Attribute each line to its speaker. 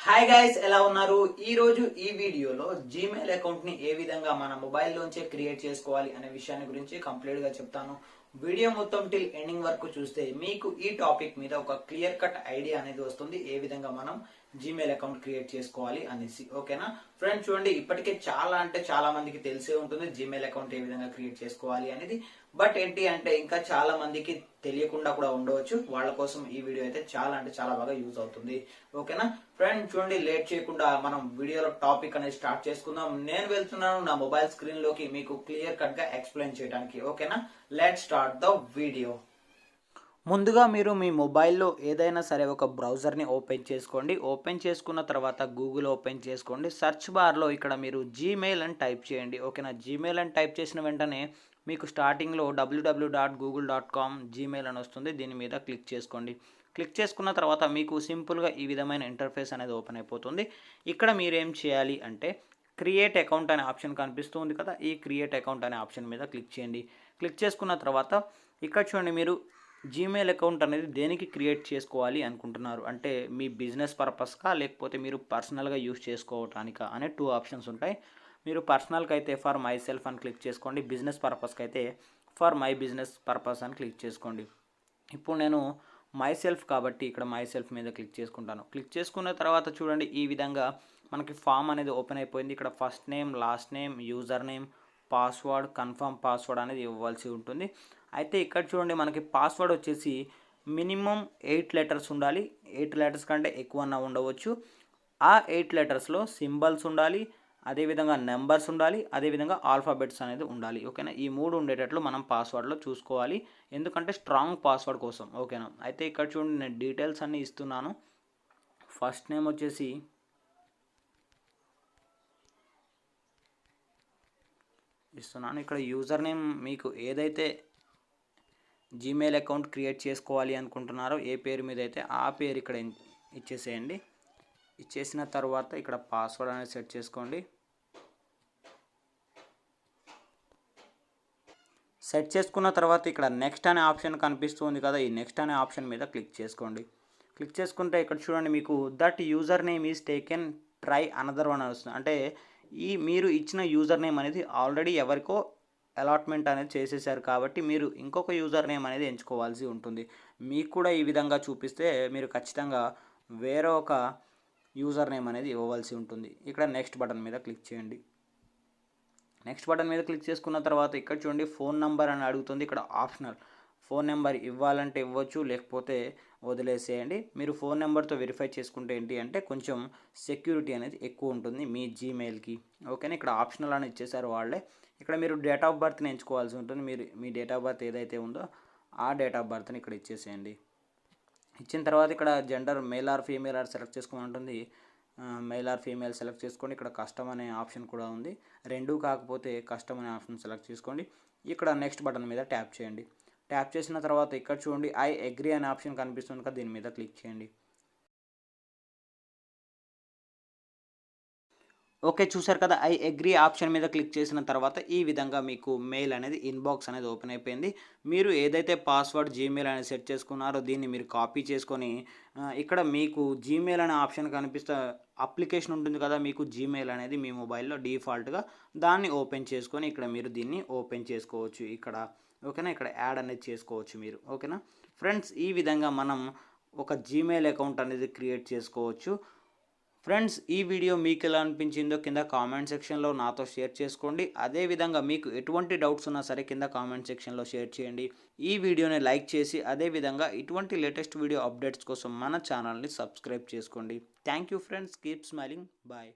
Speaker 1: Hi guys, ఎలా ఉన్నారు? ఈ రోజు ఈ వీడియోలో జీమెయిల్ అకౌంట్ ని ఏ విధంగా మన మొబైల్ లోంచే క్రియేట్ చేసుకోవాలి అనే విషయాన్ని గురించి కంప్లీట్ గా చెప్తాను. వీడియో మొత్తం టిల్ ఎండింగ్ వరకు చూస్తే మీకు ఈ టాపిక్ మీద ఒక క్లియర్ కట్ ఐడియా అనేది వస్తుంది, ఏ విధంగా మనం జీమెయిల్ అకౌంట్ క్రియేట్ చేసుకోవాలి అనేసి. ఓకేనా ఫ్రెండ్స్, చూడండి, ఇప్పటికే చాలా అంటే చాలా మందికి తెలిసే ఉంటుంది జీమెయిల్ అకౌంట్ ఏ విధంగా క్రియేట్ చేసుకోవాలి అనేది. బట్ ఏంటి అంటే ఇంకా చాలా మందికి తెలియకుండా కూడా ఉండవచ్చు. వాళ్ళ కోసం ఈ వీడియో అయితే చాలా అంటే చాలా బాగా యూజ్ అవుతుంది. ఓకేనా ఫ్రెండ్, చూడండి, లేట్ చేయకుండా మనం వీడియోలో టాపిక్ అనేది స్టార్ట్ చేసుకుందాం. నేను వెళ్తున్నాను నా మొబైల్ స్క్రీన్ లోకి మీకు క్లియర్ కట్ గా ఎక్స్ప్లెయిన్ చేయడానికి. ఓకేనా, లెట్ స్టార్ట్ ద వీడియో. ముందుగా మీరు మీ మొబైల్లో ఏదైనా సరే ఒక బ్రౌజర్ని ఓపెన్ చేసుకోండి. ఓపెన్ చేసుకున్న తర్వాత గూగుల్ ఓపెన్ చేసుకోండి. సెర్చ్ బార్లో ఇక్కడ మీరు జీమెయిల్ అని టైప్ చేయండి. ఓకేనా, జీమెయిల్ అని టైప్ చేసిన వెంటనే మీకు స్టార్టింగ్లో www.google.com జీమెయిల్ అని వస్తుంది. దీని మీద క్లిక్ చేసుకోండి. క్లిక్ చేసుకున్న తర్వాత మీకు సింపుల్గా ఈ విధమైన ఇంటర్ఫేస్ అనేది ఓపెన్ అయిపోతుంది. ఇక్కడ మీరేం చేయాలి అంటే క్రియేట్ అకౌంట్ అనే ఆప్షన్ కనిపిస్తుంది కదా, ఈ క్రియేట్ అకౌంట్ అనే ఆప్షన్ మీద క్లిక్ చేయండి. క్లిక్ చేసుకున్న తర్వాత ఇక్కడ చూడండి, మీరు జీమెయిల్ అకౌంట్ అనేది దేనికి క్రియేట్ చేసుకోవాలి అనుకుంటున్నారు అంటే మీ బిజినెస్ పర్పస్కా లేకపోతే మీరు పర్సనల్గా యూస్ చేసుకోవటానికా అనే 2 ఆప్షన్స్ ఉంటాయి. మీరు పర్సనల్కి అయితే ఫర్ మై సెల్ఫ్ అని క్లిక్ చేసుకోండి. బిజినెస్ పర్పస్కి అయితే ఫర్ మై బిజినెస్ పర్పస్ అని క్లిక్ చేసుకోండి. ఇప్పుడు నేను మై సెల్ఫ్ కాబట్టి ఇక్కడ మై సెల్ఫ్ మీద క్లిక్ చేసుకుంటాను. క్లిక్ చేసుకున్న తర్వాత చూడండి, ఈ విధంగా మనకి ఫామ్ అనేది ఓపెన్ అయిపోయింది. ఇక్కడ first name, last name, user name, password, confirm password అనేది ఇవ్వాల్సి ఉంటుంది. అయితే ఇక్కడ చూడండి, మనకి పాస్వర్డ్ వచ్చేసి మినిమం 8 లెటర్స్ ఉండాలి. 8 లెటర్స్ కంటే ఎక్కువన్నా ఉండవచ్చు. ఆ 8 లెటర్స్లో సింబల్స్ ఉండాలి, అదేవిధంగా నెంబర్స్ ఉండాలి, అదేవిధంగా ఆల్ఫాబెట్స్ అనేది ఉండాలి. ఓకేనా, ఈ 3 ఉండేటట్లు మనం పాస్వర్డ్లో చూసుకోవాలి, ఎందుకంటే స్ట్రాంగ్ పాస్వర్డ్ కోసం. ఓకేనా, అయితే ఇక్కడ చూడండి, నేను డీటెయిల్స్ అన్నీ ఇస్తున్నాను. ఫస్ట్ నేమ్ వచ్చేసి ఇస్తున్నాను. ఇక్కడ యూజర్ నేమ్ మీకు ఏదైతే జీమెయిల్ అకౌంట్ క్రియేట్ చేసుకోవాలి అనుకుంటున్నారో ఏ పేరు మీద అయితే ఆ పేరు ఇక్కడ ఇచ్చేసేయండి. ఇచ్చేసిన తర్వాత ఇక్కడ పాస్వర్డ్ అనేది సెట్ చేసుకోండి. సెట్ చేసుకున్న తర్వాత ఇక్కడ నెక్స్ట్ అనే ఆప్షన్ కనిపిస్తుంది కదా, ఈ నెక్స్ట్ అనే ఆప్షన్ మీద క్లిక్ చేసుకోండి. క్లిక్ చేసుకుంటే ఇక్కడ చూడండి, మీకు that user name is taken try another one వస్తుంది. అంటే ఈ మీరు ఇచ్చిన యూజర్ నేమ్ అనేది ఆల్రెడీ ఎవరికో అలాట్మెంట్ అనేది చేసేసారు కాబట్టి మీరు ఇంకొక యూజర్ నేమ్ అనేది ఎంచుకోవాల్సి ఉంటుంది. మీకు కూడా ఈ విధంగా చూపిస్తే మీరు ఖచ్చితంగా వేరే ఒక యూజర్ నేమ్ అనేది ఇవ్వవలసి ఉంటుంది. ఇక్కడ నెక్స్ట్ బటన్ మీద క్లిక్ చేయండి. నెక్స్ట్ బటన్ మీద క్లిక్ చేసుకున్న తర్వాత ఇక్కడ చూడండి, ఫోన్ నెంబర్ అని అడుగుతుంది. ఇక్కడ ఆప్షనల్, ఫోన్ నెంబర్ ఇవ్వాలంటే ఇవ్వచ్చు, లేకపోతే వదిలేసేయండి. మీరు ఫోన్ నెంబర్తో వెరిఫై చేసుకుంటే ఏంటి అంటే కొంచెం సెక్యూరిటీ అనేది ఎక్కువ ఉంటుంది మీ జీమెయిల్కి. ఓకేనా, ఇక్కడ ఆప్షనల్ అని ఇచ్చేసారు వాళ్ళే. ఇక్కడ మీరు డేట్ ఆఫ్ బర్త్ని ఎంచుకోవాల్సి ఉంటుంది. మీరు మీ డేట్ ఆఫ్ బర్త్ ఏదైతే ఉందో ఆ డేట్ ఆఫ్ బర్త్ని ఇక్కడ ఇచ్చేసేయండి. ఇచ్చిన తర్వాత ఇక్కడ gender male or female or select చేసుకోమని ఉంటుంది. మేల్ ఆర్ ఫీమేల్ సెలెక్ట్ చేసుకోండి. ఇక్కడ కస్టమ్ అనే ఆప్షన్ కూడా ఉంది. రెండూ కాకపోతే కస్టమ్ అనే ఆప్షన్ సెలెక్ట్ చేసుకోండి. ఇక్కడ నెక్స్ట్ బటన్ మీద ట్యాప్ చేయండి. ట్యాప్ చేసిన తర్వాత ఇక్కడ చూడండి, ఐ అగ్రీ అనే ఆప్షన్ కనిపిస్తుంది కదా, దీని మీద క్లిక్ చేయండి. ఓకే, చూసారు కదా, ఐ అగ్రీ ఆప్షన్ మీద క్లిక్ చేసిన తర్వాత ఈ విధంగా మీకు మెయిల్ అనేది ఇన్బాక్స్ అనేది ఓపెన్ అయిపోయింది. మీరు ఏదైతే పాస్వర్డ్ జీమెయిల్ అనేది సెట్ చేసుకున్నారో దీన్ని మీరు కాపీ చేసుకొని ఇక్కడ మీకు జీమెయిల్ అనే ఆప్షన్ కనిపిస్తే అప్లికేషన్ ఉంటుంది కదా, మీకు జీమెయిల్ అనేది మీ మొబైల్లో డిఫాల్ట్గా దాన్ని ఓపెన్ చేసుకొని ఇక్కడ మీరు దీన్ని ఓపెన్ చేసుకోవచ్చు ఇక్కడ. ఓకేనా, ఇక్కడ యాడ్ అనేది చేసుకోవచ్చు మీరు. ఓకేనా ఫ్రెండ్స్, ఈ విధంగా మనం ఒక జీమెయిల్ అకౌంట్ అనేది క్రియేట్ చేసుకోవచ్చు. ఫ్రెండ్స్, ఈ వీడియో మీకు ఎలా అనిపించిందో కింద కామెంట్ సెక్షన్లో నాతో షేర్ చేసుకోండి. అదేవిధంగా మీకు ఎటువంటి డౌట్స్ ఉన్నా సరే కింద కామెంట్ సెక్షన్లో షేర్ చేయండి. ఈ వీడియోని లైక్ చేసి అదేవిధంగా ఇటువంటి లేటెస్ట్ వీడియో అప్డేట్స్ కోసం మన ఛానల్ని సబ్స్క్రైబ్ చేసుకోండి. Thank you friends, keep smiling, bye.